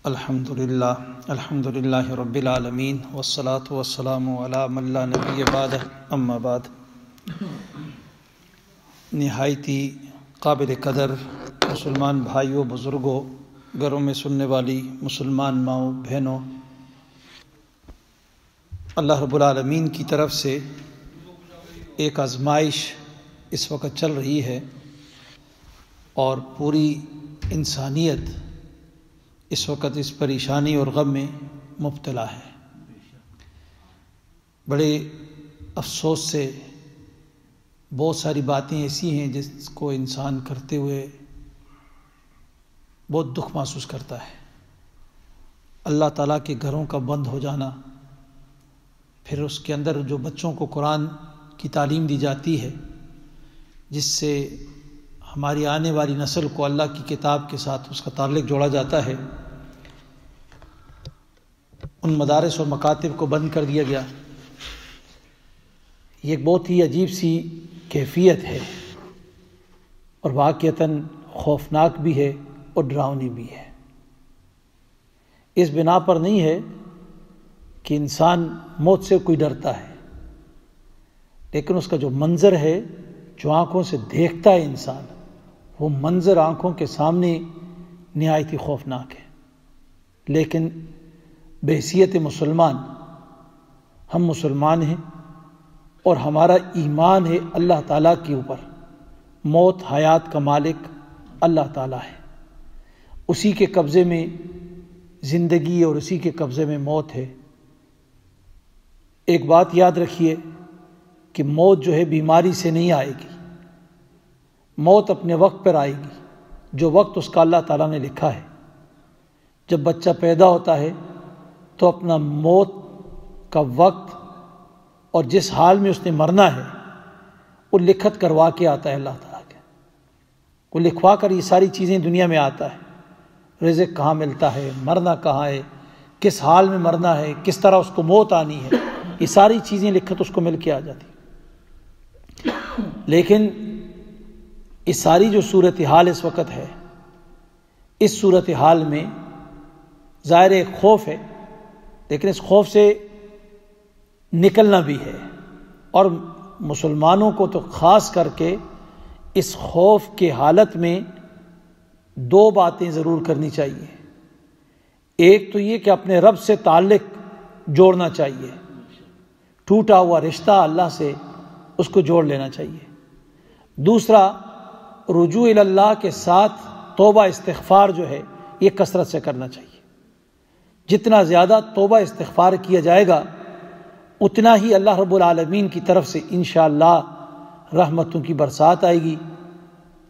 الحمدللہ رب العالمین والصلاة والسلام علی من لا نبی بعدہ اما بعد۔ نہایتی قابل قدر مسلمان بھائیوں، بزرگوں، گھروں میں سننے والی مسلمان ماؤں بہنوں، اللہ رب العالمین کی طرف سے ایک آزمائش اس وقت چل رہی ہے اور پوری انسانیت اس وقت اس پریشانی اور غم میں مبتلا ہے۔ بڑے افسوس سے بہت ساری باتیں ایسی ہیں جس کو انسان کرتے ہوئے بہت دکھ محسوس کرتا ہے۔ اللہ تعالیٰ کے گھروں کا بند ہو جانا، پھر اس کے اندر جو بچوں کو قرآن کی تعلیم دی جاتی ہے، جس سے ہماری آنے والی نسل کو اللہ کی کتاب کے ساتھ اس کا تعلق جوڑا جاتا ہے، ان مدارس اور مکاتب کو بند کر دیا گیا۔ یہ ایک بہت ہی عجیب سی کیفیت ہے اور واقعتاً خوفناک بھی ہے اور ڈراؤنی بھی ہے۔ اس بنا پر نہیں ہے کہ انسان موت سے کوئی ڈرتا ہے، لیکن اس کا جو منظر ہے، جو آنکھوں سے دیکھتا ہے انسان، وہ منظر آنکھوں کے سامنے نہایت ہی خوفناک ہے۔ لیکن بحیثیت مسلمان، ہم مسلمان ہیں اور ہمارا ایمان ہے اللہ تعالیٰ کے اوپر۔ موت حیات کا مالک اللہ تعالیٰ ہے، اسی کے قبضے میں زندگی اور اسی کے قبضے میں موت ہے۔ ایک بات یاد رکھیے کہ موت جو ہے بیماری سے نہیں آئے گی، موت اپنے وقت پر آئے گی، جو وقت اس کا اللہ تعالیٰ نے لکھا ہے۔ جب بچہ پیدا ہوتا ہے تو اپنا موت کا وقت اور جس حال میں اس نے مرنا ہے وہ لکھت کروا کے آتا ہے اللہ تعالیٰ کے، وہ لکھوا کر یہ ساری چیزیں دنیا میں آتا ہے۔ رزق کہاں ملتا ہے، مرنا کہاں ہے، کس حال میں مرنا ہے، کس طرح اس کو موت آنی ہے، یہ ساری چیزیں لکھت اس کو مل کے آ جاتی۔ لیکن یہ ساری جو صورتحال اس وقت ہے، اس صورتحال میں ظاہر ایک خوف ہے، لیکن اس خوف سے نکلنا بھی ہے، اور مسلمانوں کو تو خاص کر کے اس خوف کے حالت میں دو باتیں ضرور کرنی چاہیے۔ ایک تو یہ کہ اپنے رب سے تعلق جوڑنا چاہیے، ٹوٹا ہوا رشتہ اللہ سے اس کو جوڑ لینا چاہیے۔ دوسرا، رجوع اللہ کے ساتھ توبہ استغفار جو ہے یہ کثرت سے کرنا چاہیے۔ جتنا زیادہ توبہ استغفار کیا جائے گا، اتنا ہی اللہ رب العالمین کی طرف سے انشاءاللہ رحمتوں کی برسات آئے گی،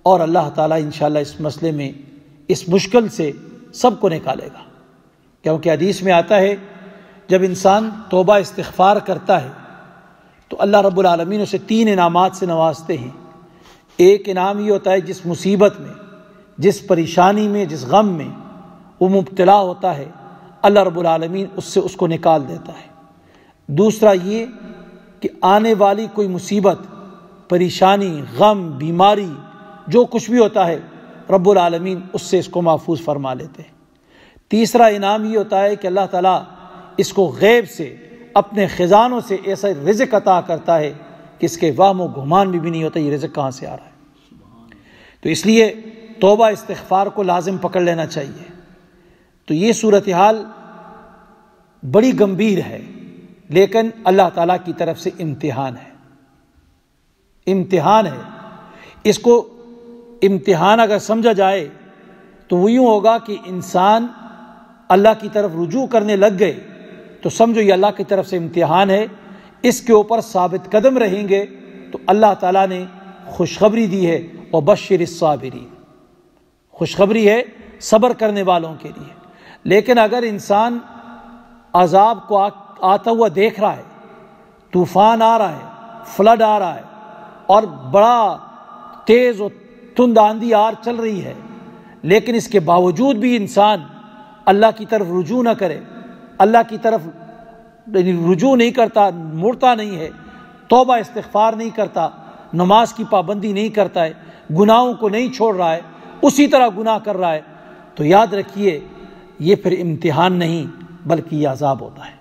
اور اللہ تعالیٰ انشاءاللہ اس مسئلے میں، اس مشکل سے سب کو نکالے گا۔ کیونکہ حدیث میں آتا ہے جب انسان توبہ استغفار کرتا ہے تو اللہ رب العالمین اسے 3 انعامات سے نوازتے ہیں۔ ایک انعام یہ ہوتا ہے جس مصیبت میں، جس پریشانی میں، جس غم میں وہ مبتلا ہوتا ہے، اللہ رب العالمین اس کو نکال دیتا ہے۔ دوسرا یہ کہ آنے والی کوئی مصیبت، پریشانی، غم، بیماری، جو کچھ بھی ہوتا ہے، رب العالمین اس سے اس کو محفوظ فرما لیتے ہیں۔ تیسرا انعام یہ ہوتا ہے کہ اللہ تعالیٰ اس کو غیب سے، اپنے خزانوں سے ایسا رزق عطا کرتا ہے کہ اس کے وہم و گمان بھی نہیں ہوتا یہ رزق کہاں سے آ رہا ہے۔ تو اس لیے توبہ استغفار کو لازم پکڑ لینا چاہیے۔ تو یہ صورتحال بڑی گمبھیر ہے، لیکن اللہ تعالیٰ کی طرف سے امتحان ہے، امتحان ہے۔ اس کو امتحان اگر سمجھا جائے تو وہ یوں ہوگا کہ انسان اللہ کی طرف رجوع کرنے لگ گئے تو سمجھو یہ اللہ کی طرف سے امتحان ہے، اس کے اوپر ثابت قدم رہیں گے تو اللہ تعالیٰ نے خوشخبری دی ہے، وبشر الصابرین، خوشخبری ہے صبر کرنے والوں کے لیے۔ لیکن اگر انسان عذاب کو آتا ہوا دیکھ رہا ہے، طوفان آ رہا ہے، فلڈ آ رہا ہے، اور بڑا تیز و تند آندھی چل رہی ہے، لیکن اس کے باوجود بھی انسان اللہ کی طرف رجوع نہ کرے، اللہ کی طرف رجوع نہیں کرتا، مڑتا نہیں ہے، توبہ استغفار نہیں کرتا، نماز کی پابندی نہیں کرتا ہے، گناہوں کو نہیں چھوڑ رہا ہے، اسی طرح گناہ کر رہا ہے، تو یاد رکھیے یہ پھر امتحان نہیں بلکہ یہ عذاب ہوتا ہے۔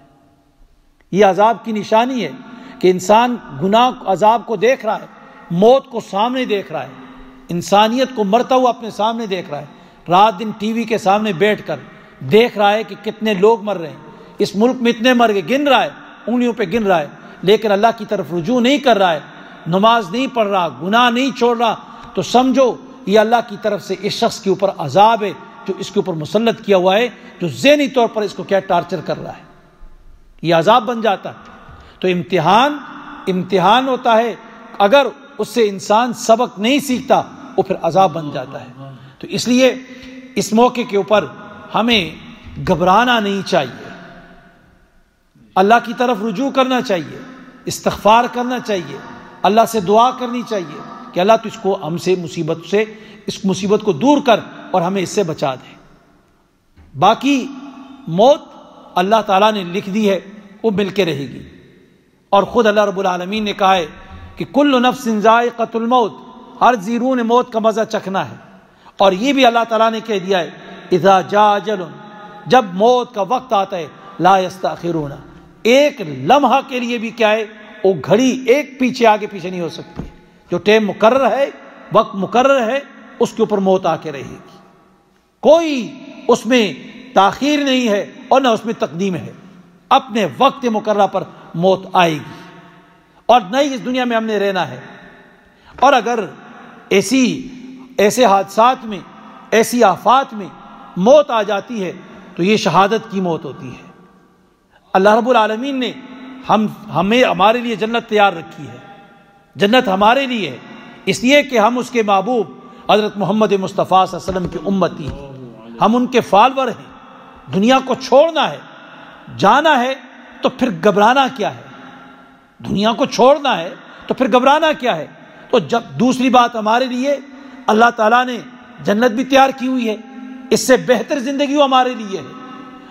یہ عذاب کی نشانی ہے کہ انسان گناہ عذاب کو دیکھ رہا ہے، موت کو سامنے دیکھ رہا ہے، انسانیت کو مرتا ہوا اپنے سامنے دیکھ رہا ہے، رات دن ٹی وی کے سامنے بیٹھ کر دیکھ رہا ہے کہ کتنے لوگ مر رہے ہیں، اس ملک میں اتنے مر گئے، گن رہا ہے، انگلیوں پہ گن رہا ہے، لیکن اللہ کی طرف رجوع نہیں کر رہا ہے، نماز نہیں پڑھ رہا، گناہ نہیں چھوڑ رہا، تو سمجھو یہ اللہ کی طرف سے اس شخص کے اوپر عذاب ہے جو اس کے اوپر مسلط کیا ہوا ہے، جو ذہنی طور پر اس کو کیا ٹارچر کر رہا ہے، یہ عذاب بن جاتا ہے۔ تو امتحان ہوتا ہے، اگر اس سے انسان سبق نہیں سیکھتا وہ پھر عذاب بن جاتا ہے۔ تو اس لیے اس موقع کے اوپر ہمیں گھبرانا نہیں چاہیے، اللہ کی طرف رجوع کرنا چاہیے، استغفار کرنا چاہیے، اللہ سے دعا کرنی چاہیے کہ اللہ تو اس کو ہم سے اس مصیبت کو دور کر اور ہمیں اس سے بچا دے۔ باقی موت اللہ تعالیٰ نے لکھ دی ہے، وہ مل کے رہے گی، اور خود اللہ رب العالمین نے کہا ہے کہ کل نفس ذائقۃ الموت، ہر ذی روح نے موت کا مزہ چکھنا ہے، اور یہ بھی اللہ تعالیٰ نے کہہ دیا ہے اذا جاء اجل، جب موت کا وقت آتا ہے لا یستاخرون، ایک لمحہ کے لیے بھی کیا ہے وہ گھڑی ایک پیچھے آگے پیچھے نہیں ہو سکتی، جو ٹائم مقرر ہے، وقت مقرر ہے، اس کے اوپر موت آ کے رہے گی، کوئی اس میں تاخیر نہیں ہے اور نہ اس میں تقدیم ہے، اپنے وقت مقررہ پر موت آئے گی، اور نہیں اس دنیا میں ہم نے رہنا ہے۔ اور اگر ایسے حادثات میں، ایسی آفات میں موت آ جاتی ہے تو یہ شہادت کی موت ہوتی ہے۔ اللہ رب العالمین نے ہمارے لیے جنت تیار رکھی ہے، جنت ہمارے لیے ہے، اس لیے کہ ہم اس کے محبوب حضرت محمد مصطفیٰ صلی اللہ علیہ وسلم کی امتی ہیں، ہم ان کے فالور ہیں۔ دنیا کو چھوڑنا ہے، جانا ہے، تو پھر گھبرانا کیا ہے؟ دنیا کو چھوڑنا ہے تو پھر گھبرانا کیا ہے؟ تو جب دوسری بات ہمارے لیے اللہ تعالیٰ نے جنت بھی تیار کی ہوئی ہے، اس سے بہتر زندگی وہ ہمارے لیے ہے،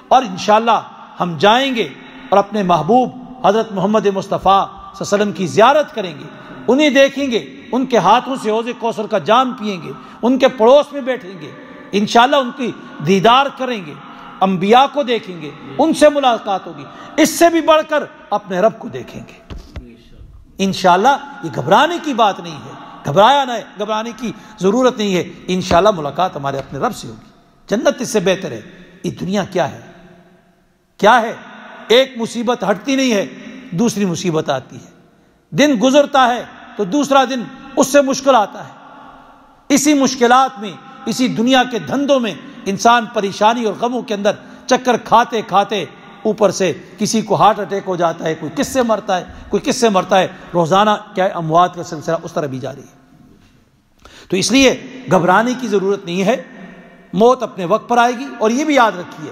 اور انشاءاللہ ہم جائیں گے اور اپنے محبوب حضرت محمد مصطفیٰ صلی اللہ علیہ وسلم کی زیارت کریں گے، انہیں دیکھیں گے، ان کے ہاتھوں سے حوض کوثر کا جام پئیں گے، ان کے پڑوس میں بیٹھیں گے، انشاءاللہ ان کی دیدار کریں گے، انبیاء کو دیکھیں گے، ان سے ملاقات ہوگی، اس سے بھی بڑھ کر اپنے رب کو دیکھیں گے انشاءاللہ۔ یہ گھبرانے کی بات نہیں ہے، گھبرانے کی ضرورت نہیں ہے، انشاءاللہ ملاقات ہمارے اپنے رب سے ہوگی، جنت اس سے بہتر ہے۔ یہ دنیا کیا ہے؟ ایک مصیبت ہٹتی نہیں ہے، دوسری مصیبت آتی ہے، دن گزرتا ہے تو دوسرا دن اس سے مشکل آتا ہے، اسی مشکلات میں، اسی دنیا کے دھندوں میں انسان پریشانی اور غموں کے اندر چکر کھاتے کھاتے اوپر سے کسی کو ہارٹ اٹیک ہو جاتا ہے، کوئی کس سے مرتا ہے، روزانہ کیا ہے اموات کا سلسلہ اس طرح بھی جاری ہے۔ تو اس لیے گھبرانے کی ضرورت نہیں ہے، موت اپنے وقت پر آئے گی، اور یہ بھی یاد رکھیے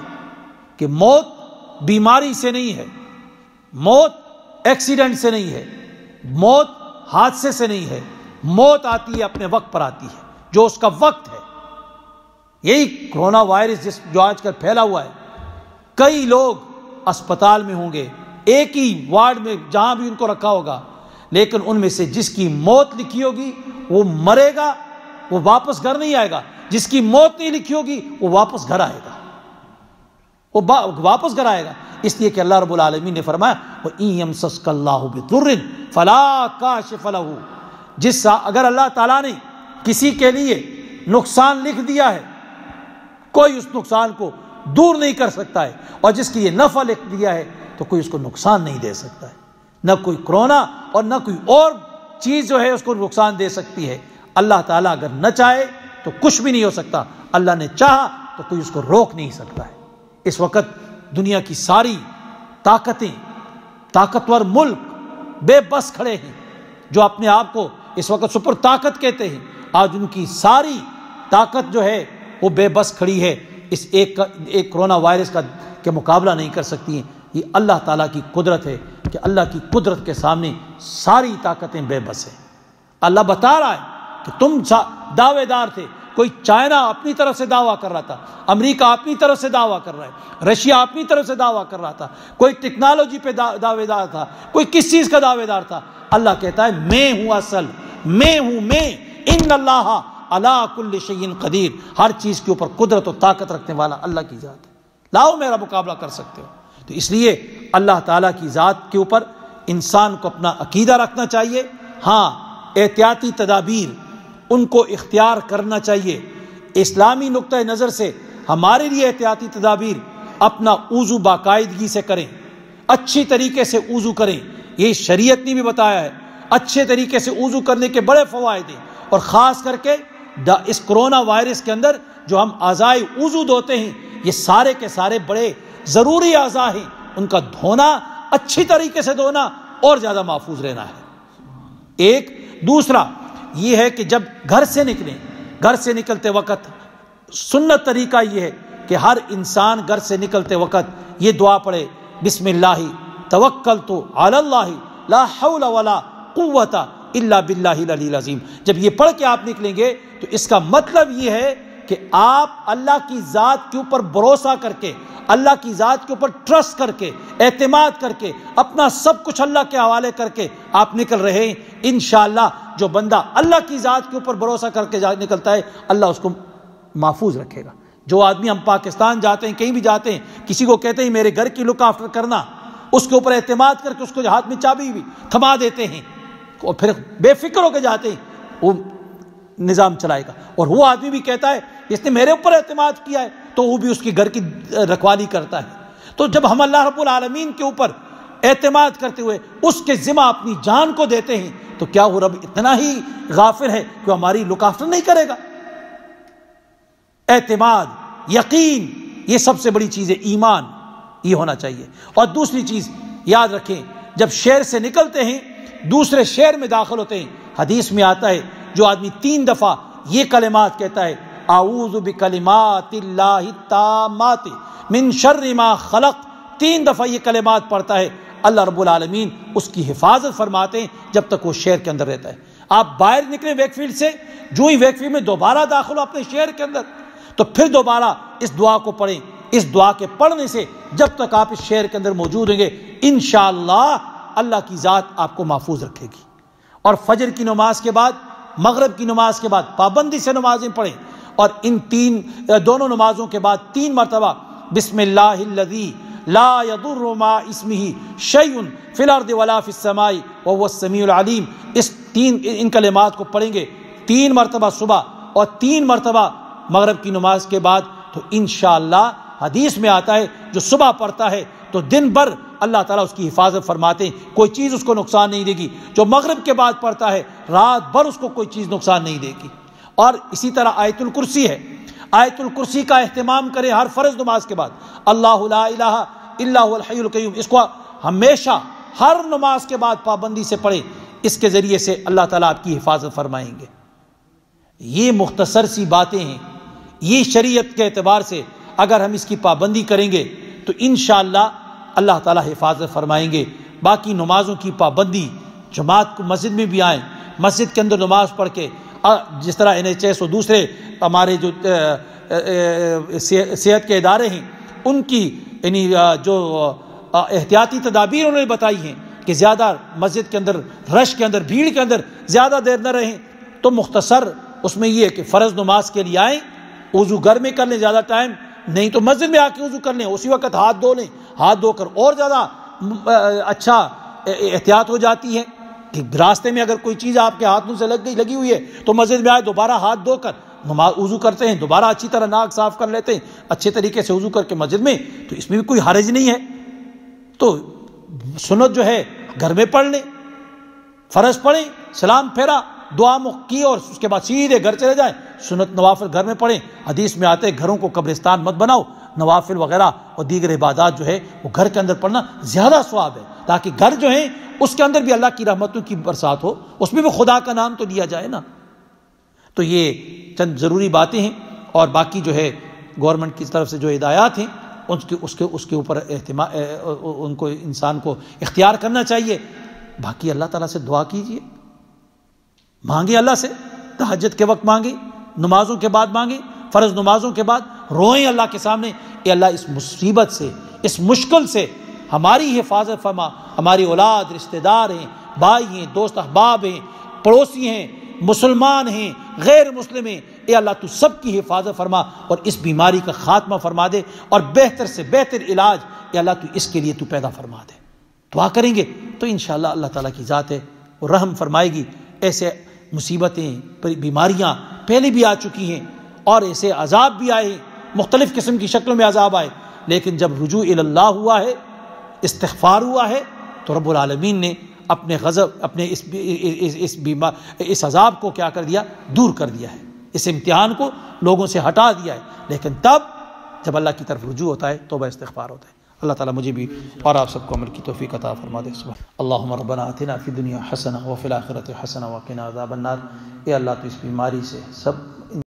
کہ موت بیماری سے نہیں ہے، موت ایکسیڈنٹ سے نہیں ہے، موت حادثے سے نہیں ہے، موت آتی ہے اپنے وقت پر آتی ہے، جو اس کا وقت ہے۔ یہی کرونا وائرس جو آج کل پھیلا ہوا ہے، کئی لوگ اسپتال میں ہوں گے، ایک ہی وارڈ میں جہاں بھی ان کو رکھا ہوگا، لیکن ان میں سے جس کی موت لکھی ہوگی وہ مرے گا، وہ واپس گھر نہیں آئے گا، جس کی موت نہیں لکھی ہوگی وہ واپس گھر آئے گا، واپس گھر آئے گا، اس لیے کہ اللہ رب العالمین نے فرمایا وَإِن يَمْسَسْكَ اللَّهُ بِضُرٍّ فَلَا كَاشِفَ لَهُ، اگر اللہ تعالیٰ نے کسی کے لیے نقصان لکھ دیا ہے، کوئی اس نقصان کو دور نہیں کر سکتا ہے، اور جس کے لیے نفع لکھ دیا ہے تو کوئی اس کو نقصان نہیں دے سکتا ہے، نہ کوئی کرونا اور نہ کوئی اور چیز جو ہے اس کو نقصان دے سکتی ہے۔ اللہ تعالیٰ اگر نہ چاہے تو کچھ بھی نہیں ہو سکتا، اللہ نے چاہا تو کوئی اس کو روک نہیں سکتا ہے۔ اس وقت دنیا کی ساری طاقتیں، طاقتور ملک بے بس کھڑے ہیں، جو اپنے آپ کو اس وقت سپر طاقت کہتے ہیں، آج ان کی ساری طاقت جو ہے وہ بے بس کھڑی ہے، اس ایک کرونا وائرس کا مقابلہ نہیں کر سکتی ہیں۔ یہ اللہ تعالیٰ کی قدرت ہے کہ اللہ کی قدرت کے سامنے ساری طاقتیں بے بس ہیں۔ اللہ بتا رہا ہے کہ تم دعوے دار تھے، کوئی چائنا اپنی طرف سے دعویٰ کر رہا تھا، امریکہ اپنی طرف سے دعویٰ کر رہا ہے، رشیا اپنی طرف سے دعویٰ کر رہا تھا، کوئی ٹیکنالوجی پہ دعوے دار تھا، کوئی کس چیز کا دعوے دار تھا۔ اللہ کہتا ہے میں ہوں اصل، میں ہوں، میں ان اللہ علی کل شیء قدیر، ہر چیز کے اوپر قدرت و طاقت رکھنے والا اللہ کی ذات ہے۔ لاؤ میرا مقابلہ کر سکتے ہو۔ تو اس لیے اللہ تعالیٰ کی ذات کے اوپر انسان کو اپنا عقیدہ رکھنا چاہیے۔ ہاں، احتیاطی تدابیر ان کو اختیار کرنا چاہیے۔ اسلامی نقطہ نظر سے ہمارے لیے احتیاطی تدابیر اپنا وضو باقاعدگی سے کریں، اچھی طریقے سے وضو کریں، یہ شریعت نے بھی بتایا ہے۔ اچھے طریقے سے وضو کرنے کے بڑے فوائد ہیں، اور خاص کر کے اس کرونا وائرس کے اندر جو ہم اعضائے وضو دھوتے ہیں، یہ سارے کے سارے بڑے ضروری اعضاء ہیں، ان کا دھونا اچھی طریقے سے دھونا اور زیادہ محفوظ رہنا ہے۔ ایک دوسرا یہ ہے کہ جب گھر سے نکلیں، گھر سے نکلتے وقت سنت طریقہ یہ ہے کہ ہر انسان گھر سے نکلتے وقت یہ دعا پڑھے، بسم اللہ توکلت علی اللہ لا حول ولا قوت الا باللہ العلی العظیم۔ جب یہ پڑھ کے آپ نکلیں گے تو اس کا مطلب یہ ہے کہ آپ اللہ کی ذات کے اوپر بھروسہ کر کے، اللہ کی ذات کے اوپر ٹرسٹ کر کے، اعتماد کر کے، اپنا سب کچھ اللہ کے حوالے کر کے آپ نکل رہے ہیں۔ انشاءاللہ جو بندہ اللہ کی ذات کے اوپر بھروسہ کر کے نکلتا ہے، اللہ اس کو محفوظ رکھے گا۔ جو آدمی ہم پاکستان جاتے ہیں، کہیں بھی جاتے ہیں، کسی کو کہتے ہیں میرے گھر کی لک آفٹر کرنا، اس کے اوپر اعتماد کر کے اس کو ہاتھ میں چابی بھی تھما دیتے ہیں اور پھر بے فکر ہو کے جاتے ہیں، وہ نظام چلائے گا۔ اور وہ آدمی بھی کہتا ہے جس نے میرے اوپر اعتماد کیا ہے، تو وہ بھی اس کی گھر کی رکھوالی کرتا ہے۔ تو جب ہم اللہ رب العالمین کے اوپر اعتماد کرتے ہوئے اس کے ذمہ اپنی جان کو دیتے ہیں، تو کیا وہ رب اتنا ہی غافل ہے کہ وہ ہماری لک آفٹر نہیں کرے گا؟ اعتماد، یقین، یہ سب سے بڑی چیز ہے، ایمان یہ ہونا چاہیے۔ اور دوسری چیز یاد رکھیں، جب شہر سے نکلتے ہیں دوسرے شہر میں داخل ہوتے ہیں، حدیث میں آتا ہے جو آدمی 3 دفعہ یہ کلمات کہتا ہے، اعوذ بکلمات اللہ التامات من شر ما خلق، 3 دفعہ یہ کلمات پڑھتا ہے، اللہ رب العالمین اس کی حفاظت فرماتے ہیں جب تک وہ شہر کے اندر رہتا ہے۔ آپ باہر نکلیں ویک فیلڈ سے، جو ہی ویک فیلڈ میں دوبارہ داخل ہو اپنے شہر کے اندر، تو پھر دوبارہ اس دعا کو پڑھیں۔ اس دعا کے پڑھنے سے جب تک آپ اس شہر کے اندر موجود ہوں گے، انشاءاللہ اللہ کی ذات آپ کو محفوظ رکھے گی۔ اور فجر کی نماز کے بعد، مغرب کی نماز کے بعد پابندی سے نمازیں پڑھیں، اور ان دونوں نمازوں کے بعد 3 مرتبہ بسم اللہ الذی لا یضر مع اسمہ شیء فی الارض ولا فی السماء وهو السمیع العلیم، ان کلمات کو پڑھیں گے 3 مرتبہ صبح اور 3 مرتبہ مغرب کی نماز کے بعد، تو انشاءاللہ حدیث میں آتا ہے جو صبح پڑھتا ہے تو دن بھر اللہ تعالیٰ اس کی حفاظت فرماتے ہیں، کوئی چیز اس کو نقصان نہیں دے گی۔ جو مغرب کے بعد پڑھتا ہے رات بھر اس کو کوئی چیز نقصان نہیں دے گی۔ اور اسی طرح آیت الکرسی ہے، آیت الکرسی کا اہتمام کریں ہر فرض نماز کے بعد، اللہ لا الہ الا هو الحی القیوم، اس کو ہمیشہ ہر نماز کے بعد پابندی سے پڑھیں، اس کے ذریعے سے اللہ تعالیٰ آپ کی حفاظت فرمائیں گے۔ یہ مختصر سی باتیں ہیں، یہ شریعت کے اعتبار سے اگر ہم اس کی پابندی کریں گے تو انشاءاللہ اللہ تعالیٰ حفاظت فرمائیں گے۔ باقی نمازوں کی پابندی، جماعت کو مسجد میں بھی آئیں، مسجد کے اندر نماز پڑھ کے، جس طرح NHS اور دوسرے ہمارے جو صحت کے ادارے ہیں ان کی یعنی جو احتیاطی تدابیر انہوں نے بتائی ہیں کہ زیادہ مسجد کے اندر، رش کے اندر، بھیڑ کے اندر زیادہ دیر نہ رہیں، تو مختصر اس میں یہ ہے کہ فرض نماز کے لیے آئیں، وضو گھر میں کر لیں، زیادہ ٹائم نہیں تو مسجد میں آ کے وضو کر لیں، اسی وقت ہاتھ دھو لیں، ہاتھ دھو کر اور زیادہ اچھا احتیاط ہو جاتی ہے کہ راستے میں اگر کوئی چیز آپ کے ہاتھوں سے لگی ہوئی ہے تو مسجد میں آئے، دوبارہ ہاتھ دھو کر وضو کرتے ہیں، دوبارہ اچھی طرح ناک صاف کر لیتے ہیں، اچھے طریقے سے وضو کر کے مسجد میں، تو اس میں بھی کوئی حرج نہیں ہے۔ تو سنت جو ہے گھر میں پڑھ لیں، فرض پڑھیں، سلام پھیرا، دعا کی اور اس کے بعد سیدھے گھر چلے جائیں، سنت نوافل گھر میں پڑھیں۔ حدیث میں آتے ہیں گھروں کو قبرستان مت بناؤ، نوافل وغیرہ اور دیگر عبادات جو ہے وہ گھر کے اندر پڑھنا زیادہ ثواب ہے، تاکہ گھر جو ہے اس کے اندر بھی اللہ کی رحمتوں کی برسات ہو، اس میں بھی خدا کا نام تو لیا جائے نا۔ تو یہ چند ضروری باتیں ہیں، اور باقی جو ہے گورنمنٹ کی طرف سے جو ہدایات ہیں اس کے اوپر ان کو انسان کو اختیار کرنا چاہیے۔ باقی اللہ تعالیٰ سے دعا کیجیے، مانگے اللہ سے، تہجد کے وقت مانگے، نمازوں کے بعد مانگے، فرض نمازوں کے بعد روئیں اللہ کے سامنے، اے اللہ اس مصیبت سے، اس مشکل سے ہماری حفاظت فرما، ہماری اولاد، رشتہ دار ہیں، بھائی ہیں، دوست احباب ہیں، پڑوسی ہیں، مسلمان ہیں، غیر مسلم ہیں، اے اللہ تو سب کی حفاظت فرما اور اس بیماری کا خاتمہ فرما دے، اور بہتر سے بہتر علاج اے اللہ تو اس کے لیے تو پیدا فرما دے۔ دعا کریں گے تو انشاءاللہ اللہ تعالیٰ کی ذات ہے وہ رحم فرمائے گی۔ ایسے مصیبتیں بیماریاں پہلے بھی آ چکی ہیں اور ایسے عذاب بھی آئے، مختلف قسم کی شکلوں میں عذاب آئے، لیکن جب رجوع الی اللہ ہوا ہے، استغفار ہوا ہے، تو رب العالمین نے اپنے غضب، اپنے اس عذاب کو کیا کر دیا؟ دور کر دیا ہے، اس امتحان کو لوگوں سے ہٹا دیا ہے۔ لیکن تب جب اللہ کی طرف رجوع ہوتا ہے، توبہ استغفار ہوتا ہے۔ اللہ تعالیٰ مجھے بھی اور آپ سب کو عمل کی توفیق عطا فرما دے۔ اللہم ربنا آتنا فی الدنیا حسنہ وفی الآخرۃ حسنہ وقنا عذاب النار۔ اے اللہ تو اس بیماری سے سب